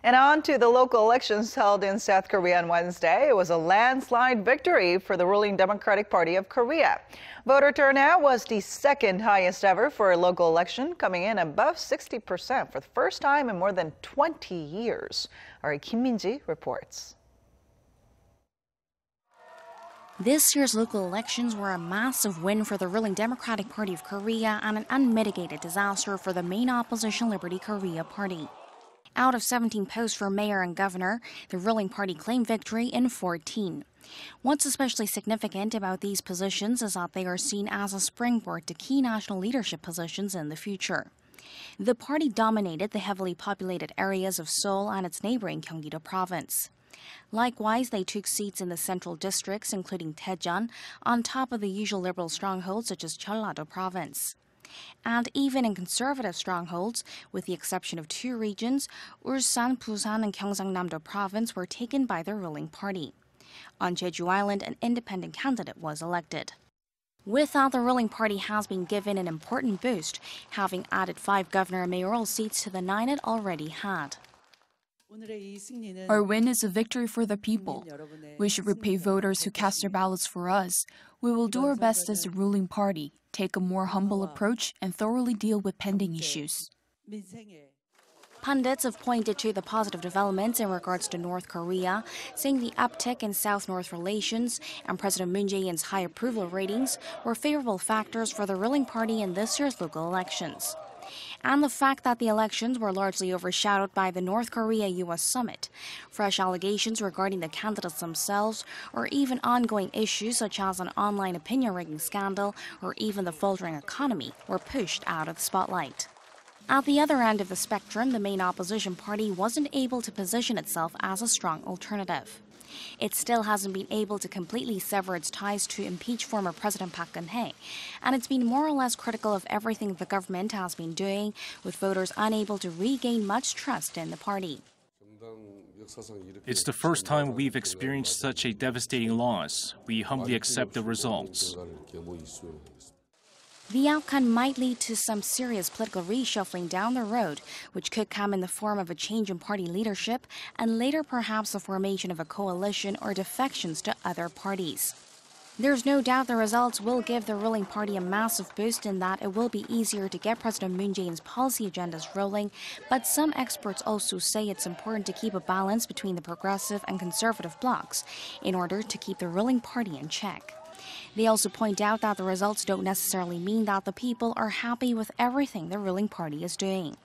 And on to the local elections held in South Korea on Wednesday. It was a landslide victory for the ruling Democratic Party of Korea. Voter turnout was the second highest ever for a local election, coming in above 60% for the first time in more than 20 years. Our Kim Min-ji reports. This year's local elections were a massive win for the ruling Democratic Party of Korea and an unmitigated disaster for the main opposition Liberty Korea Party. Out of 17 posts for mayor and governor, the ruling party claimed victory in 14. What's especially significant about these positions is that they are seen as a springboard to key national leadership positions in the future. The party dominated the heavily populated areas of Seoul and its neighboring Gyeonggi-do Province. Likewise, they took seats in the central districts, including Daejeon, on top of the usual liberal strongholds such as Gyeonggi-do Province. And even in conservative strongholds, with the exception of two regions, Ulsan, Busan, and Gyeongsangnam-do Province were taken by the ruling party. On Jeju Island, an independent candidate was elected. With that, the ruling party has been given an important boost, having added 5 governor and mayoral seats to the 9 it already had. Our win is a victory for the people. We should repay voters who cast their ballots for us. We will do our best as the ruling party, take a more humble approach, and thoroughly deal with pending issues. Pundits have pointed to the positive developments in regards to North Korea, saying the uptick in South-North relations and President Moon Jae-in's high approval ratings were favorable factors for the ruling party in this year's local elections. And the fact that the elections were largely overshadowed by the North Korea-US summit, fresh allegations regarding the candidates themselves, or even ongoing issues such as an online opinion rigging scandal or even the faltering economy were pushed out of the spotlight. At the other end of the spectrum, the main opposition party wasn't able to position itself as a strong alternative. It still hasn't been able to completely sever its ties to impeach former President Park Geun-hye, and it's been more or less critical of everything the government has been doing, with voters unable to regain much trust in the party. It's the first time we've experienced such a devastating loss. We humbly accept the results. The outcome might lead to some serious political reshuffling down the road, which could come in the form of a change in party leadership and later perhaps the formation of a coalition or defections to other parties. There's no doubt the results will give the ruling party a massive boost in that it will be easier to get President Moon Jae-in's policy agendas rolling, but some experts also say it's important to keep a balance between the progressive and conservative blocs in order to keep the ruling party in check. They also point out that the results don't necessarily mean that the people are happy with everything the ruling party is doing.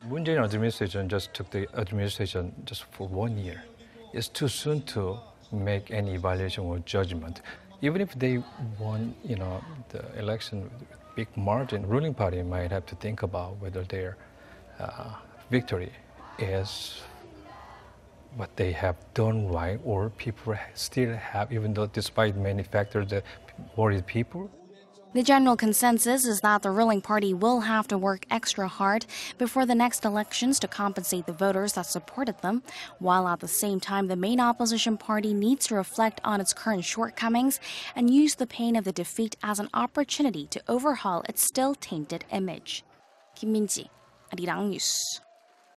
Moon Jae-in administration just took the administration just for 1 year. It's too soon to make any evaluation or judgment. Even if they won, the election with big margin, ruling party might have to think about whether their victory is what they have done right, or people still have, even though despite many factors that worry people. The general consensus is that the ruling party will have to work extra hard before the next elections to compensate the voters that supported them, while at the same time the main opposition party needs to reflect on its current shortcomings and use the pain of the defeat as an opportunity to overhaul its still tainted image. Kim Min-ji, Arirang News.